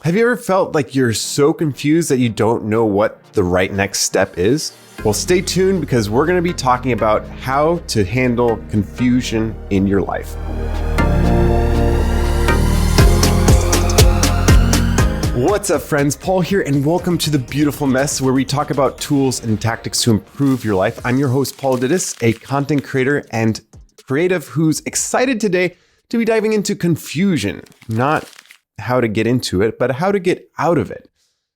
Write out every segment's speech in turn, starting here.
Have you ever felt like you're so confused that you don't know what the right next step is? Well, stay tuned because we're going to be talking about how to handle confusion in your life. What's up, friends? Paul here, and welcome to The Beautiful Mess, where we talk about tools and tactics to improve your life. I'm your host, Paul Didis, a content creator and creative who's excited today to be diving into confusion, not how to get into it, but how to get out of it.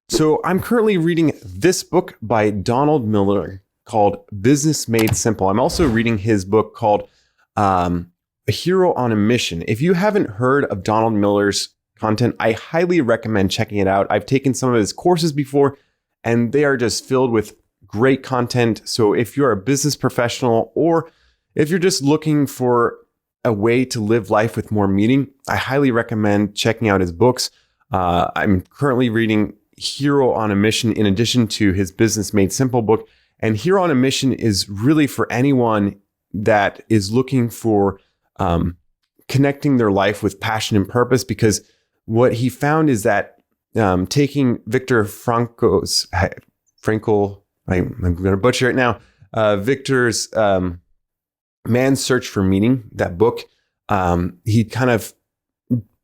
So I'm currently reading this book by Donald Miller called Business Made Simple. I'm also reading his book called A Hero on a Mission. If you haven't heard of Donald Miller's content, I highly recommend checking it out. I've taken some of his courses before, and they are just filled with great content. So if you're a business professional or if you're just looking for a way to live life with more meaning, I highly recommend checking out his books. I'm currently reading Hero on a Mission in addition to his Business Made Simple book. And Hero on a Mission is really for anyone that is looking for connecting their life with passion and purpose, because what he found is that taking Viktor Frankl's, I'm going to butcher it now, Viktor's Man's Search for Meaning, that book, he kind of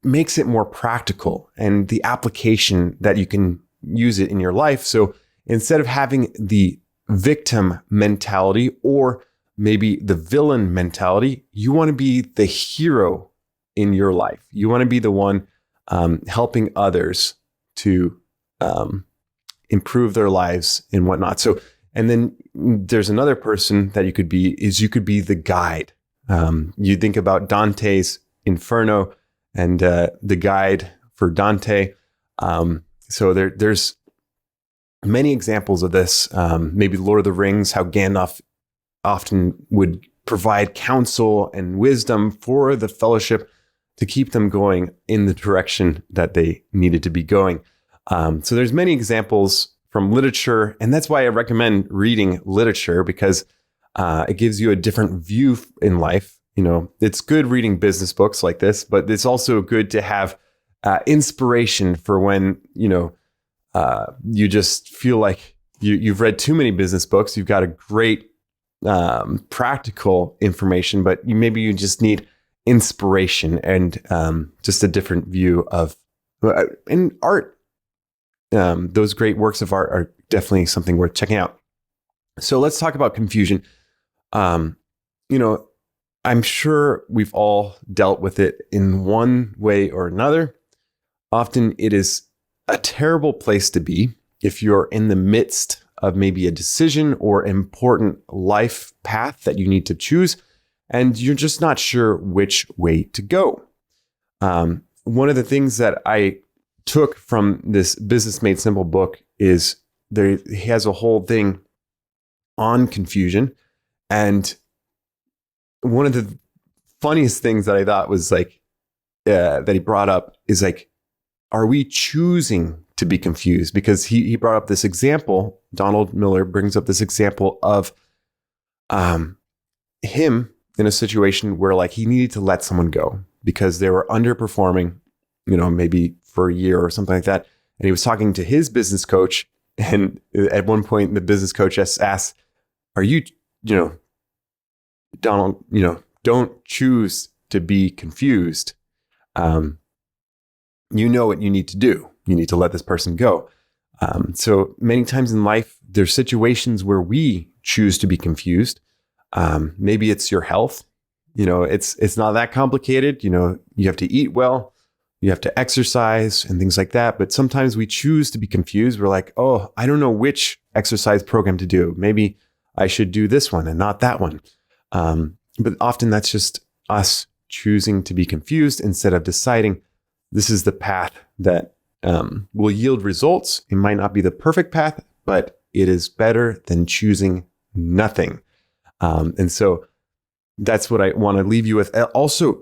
makes it more practical and the application that you can use it in your life. So instead of having the victim mentality or maybe the villain mentality, you want to be the hero in your life. You want to be the one helping others to improve their lives and whatnot. So, and then there's another person that you could be the guide. You think about Dante's Inferno and the guide for Dante. So there's many examples of this. Maybe Lord of the Rings, how Gandalf often would provide counsel and wisdom for the fellowship to keep them going in the direction that they needed to be going. So there's many examples from literature, and that's why I recommend reading literature, because it gives you a different view in life. You know, it's good reading business books like this, but it's also good to have inspiration for when, you just feel like you've read too many business books. You've got a great practical information, but maybe you just need inspiration and just a different view of in art. Those great works of art are definitely something worth checking out. So let's talk about confusion. I'm sure we've all dealt with it in one way or another. Often it is a terrible place to be if you're in the midst of maybe a decision or important life path that you need to choose, and you're just not sure which way to go. One of the things that I took from this Business Made Simple book is he has a whole thing on confusion. And one of the funniest things that I thought was that he brought up is are we choosing to be confused? Because he brought up this example, Donald Miller brings up this example of him in a situation where he needed to let someone go because they were underperforming, maybe for a year or something like that. And he was talking to his business coach. And at one point, the business coach just asked, are you, Donald, don't choose to be confused. You know what you need to do. You need to let this person go. So many times in life, there's situations where we choose to be confused. Maybe it's your health. It's not that complicated. You have to eat well. You have to exercise and things like that. But sometimes we choose to be confused. We're like, oh, I don't know which exercise program to do. Maybe I should do this one and not that one. But often that's just us choosing to be confused instead of deciding this is the path that will yield results. It might not be the perfect path, but it is better than choosing nothing. And so that's what I want to leave you with. Also,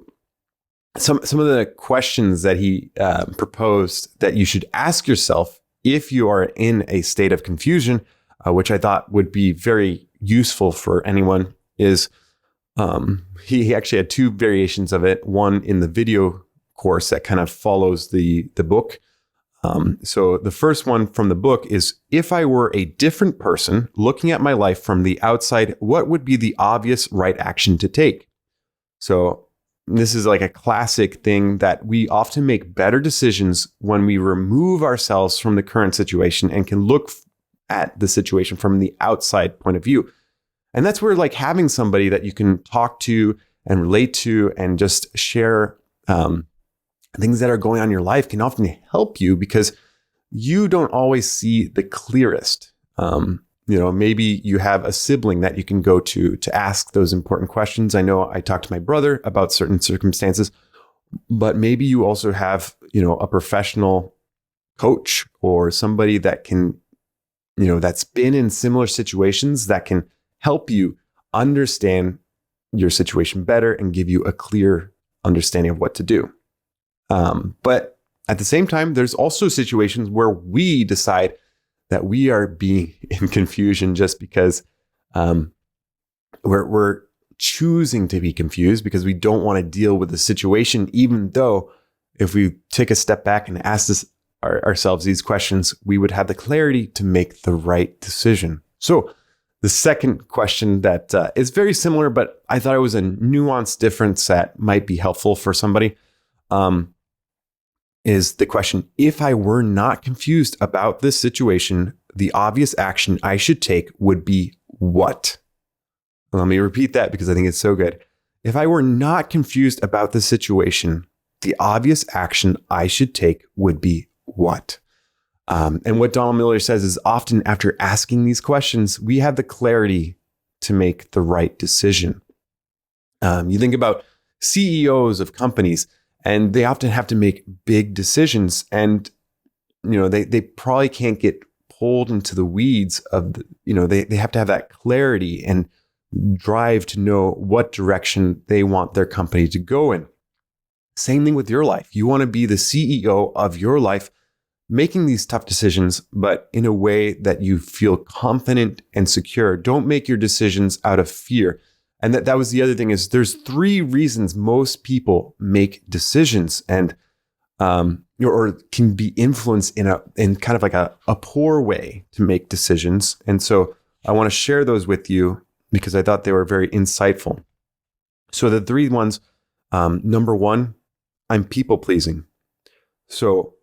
some of the questions that he proposed that you should ask yourself if you are in a state of confusion, which I thought would be very useful for anyone, is he actually had two variations of it. One in the video course that kind of follows the book, So the first one from the book is, if I were a different person looking at my life from the outside, what would be the obvious right action to take? So this is like a classic thing that we often make better decisions when we remove ourselves from the current situation and can look at the situation from the outside point of view. And that's where like having somebody that you can talk to and relate to and just share things that are going on in your life can often help you, because you don't always see the clearest. Maybe you have a sibling that you can go to ask those important questions. I know I talked to my brother about certain circumstances, but maybe you also have, a professional coach or somebody that can, that's been in similar situations that can help you understand your situation better and give you a clear understanding of what to do. But at the same time, there's also situations where we decide that we are being in confusion just because we're choosing to be confused because we don't want to deal with the situation, even though if we take a step back and ask ourselves these questions, we would have the clarity to make the right decision. So the second question that is very similar, but I thought it was a nuanced difference that might be helpful for somebody, is the question, if I were not confused about this situation, the obvious action I should take would be what? Let me repeat that because I think it's so good. If I were not confused about the situation, the obvious action I should take would be what? And what Donald Miller says is, often after asking these questions, we have the clarity to make the right decision. You think about CEOs of companies, and they often have to make big decisions, and they probably can't get pulled into the weeds of they have to have that clarity and drive to know what direction they want their company to go in. Same thing with your life. You want to be the CEO of your life, making these tough decisions, but in a way that you feel confident and secure. Don't make your decisions out of fear. And that was the other thing, is there's 3 reasons most people make decisions and or can be influenced in kind of like a poor way to make decisions. And so I want to share those with you because I thought they were very insightful. So the 3 ones, number 1, I'm people pleasing. So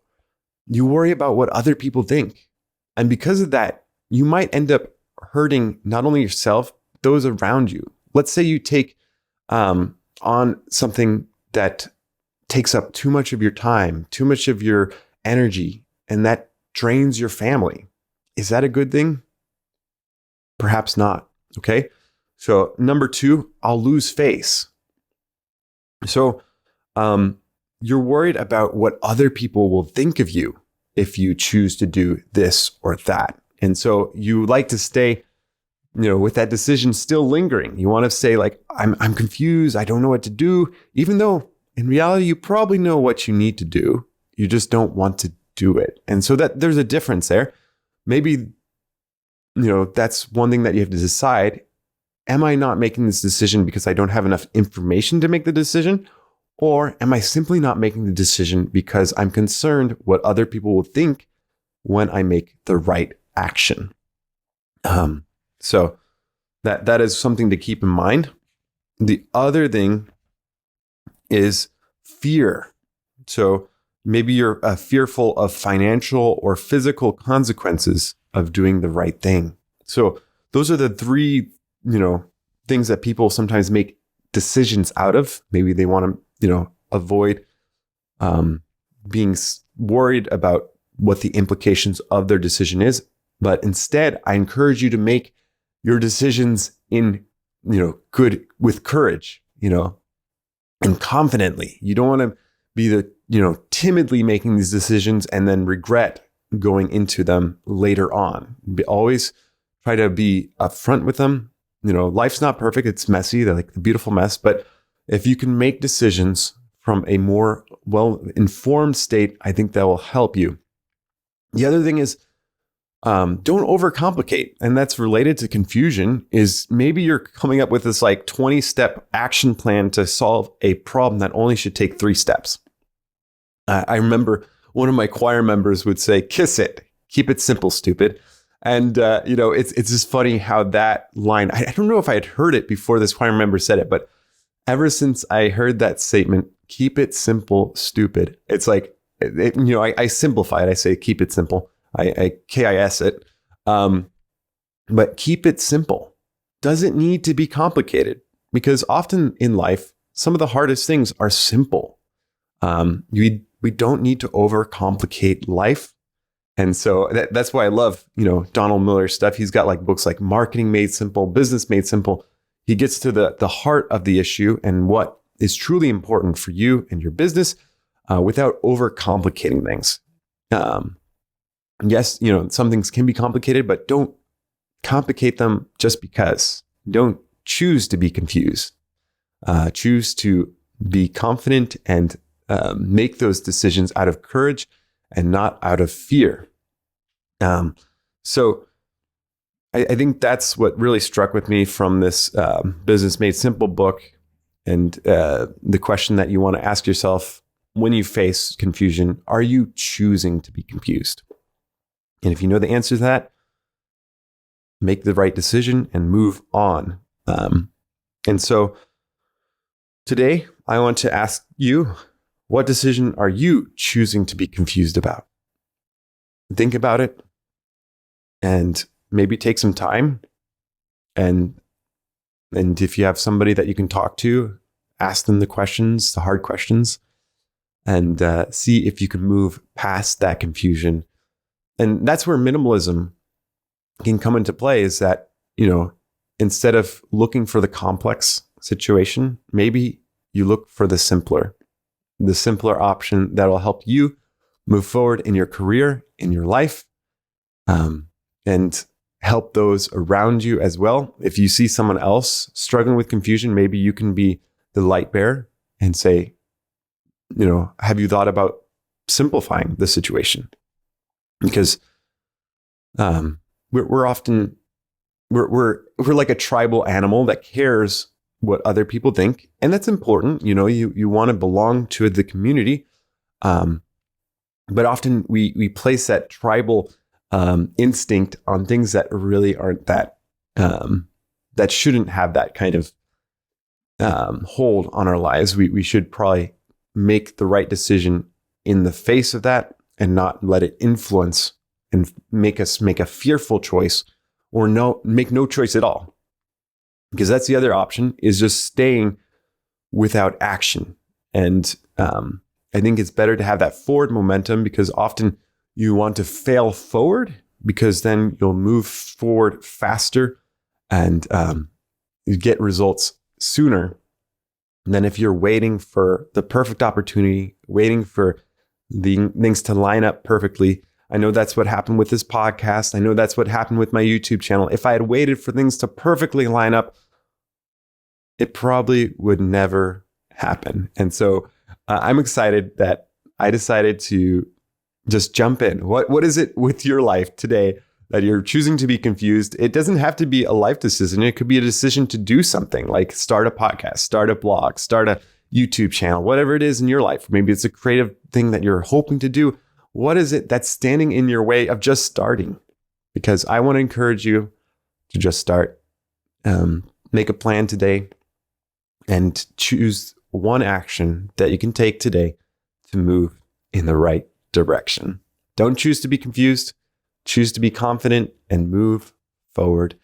you worry about what other people think. And because of that, you might end up hurting not only yourself, those around you. Let's say you take on something that takes up too much of your time, too much of your energy, and that drains your family. Is that a good thing? Perhaps not. Okay. So number 2, I'll lose face. So you're worried about what other people will think of you if you choose to do this or that. And so you like to stay, with that decision still lingering. You want to say like, I'm confused. I don't know what to do. Even though in reality, you probably know what you need to do. You just don't want to do it. And so that there's a difference there. Maybe, that's one thing that you have to decide. Am I not making this decision because I don't have enough information to make the decision? Or am I simply not making the decision because I'm concerned what other people will think when I make the right action? So that is something to keep in mind. The other thing is fear. So maybe you're fearful of financial or physical consequences of doing the right thing. So those are the 3, things that people sometimes make decisions out of. Maybe they want to, avoid being worried about what the implications of their decision is. But instead, I encourage you to make your decisions in, good, with courage, and confidently. You don't want to be the, timidly making these decisions and then regret going into them later on. Always try to be upfront with them. Life's not perfect. It's messy. They're like a beautiful mess. But if you can make decisions from a more well-informed state, I think that will help you. The other thing is, don't overcomplicate. And that's related to confusion, is maybe you're coming up with this like 20-step action plan to solve a problem that only should take 3 steps. I remember one of my choir members would say, kiss it, keep it simple, stupid. And, it's just funny how that line, I don't know if I had heard it before this choir member said it, but ever since I heard that statement, keep it simple, stupid, it's like, I simplify it. I say, keep it simple. I KIS it. But keep it simple. Doesn't need to be complicated, because often in life, some of the hardest things are simple. We don't need to overcomplicate life. And so that's why I love, Donald Miller's stuff. He's got like books like Marketing Made Simple, Business Made Simple. He gets to the heart of the issue and what is truly important for you and your business without overcomplicating things. Yes, some things can be complicated, but don't complicate them just because. Don't choose to be confused. Choose to be confident and make those decisions out of courage and not out of fear. So I think that's what really struck with me from this Business Made Simple book, and the question that you want to ask yourself when you face confusion: are you choosing to be confused? And if you know the answer to that, make the right decision and move on. And so today, I want to ask you, what decision are you choosing to be confused about? Think about it and maybe take some time. And if you have somebody that you can talk to, ask them the questions, the hard questions, and see if you can move past that confusion. And that's where minimalism can come into play, is that, instead of looking for the complex situation, maybe you look for the simpler option that will help you move forward in your career, in your life, and help those around you as well. If you see someone else struggling with confusion, maybe you can be the light bearer and say, have you thought about simplifying the situation? Because we're often like a tribal animal that cares what other people think, and that's important. You want to belong to the community, but often we place that tribal instinct on things that really aren't that shouldn't have that kind of hold on our lives. We should probably make the right decision in the face of that and not let it influence and make us make a fearful choice, or make no choice at all. Because that's the other option, is just staying without action. And I think it's better to have that forward momentum, because often you want to fail forward, because then you'll move forward faster and you get results sooner than if you're waiting for the perfect opportunity, waiting for the things to line up perfectly. I know that's what happened with this podcast. I know that's what happened with my YouTube channel. If I had waited for things to perfectly line up, it probably would never happen. And so I'm excited that I decided to just jump in. What is it with your life today that you're choosing to be confused? It doesn't have to be a life decision. It could be a decision to do something like start a podcast, start a blog, start a YouTube channel, whatever it is in your life. Maybe it's a creative thing that you're hoping to do. What is it that's standing in your way of just starting? Because I want to encourage you to just start. Make a plan today and choose one action that you can take today to move in the right direction. Don't choose to be confused. Choose to be confident and move forward.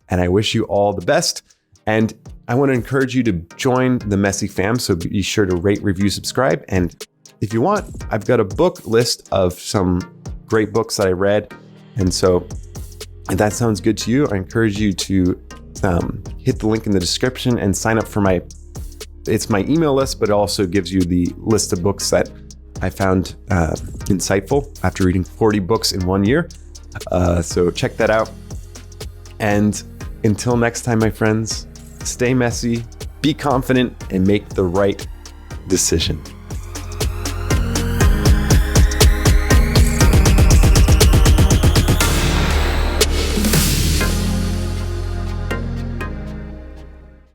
And I wish you all the best. And I want to encourage you to join the Messy Fam. So be sure to rate, review, subscribe. And if you want, I've got a book list of some great books that I read. And so if that sounds good to you, I encourage you to hit the link in the description and sign up for my email list, but it also gives you the list of books that I found insightful after reading 40 books in 1 year. So check that out. And until next time, my friends, stay messy, be confident, and make the right decision.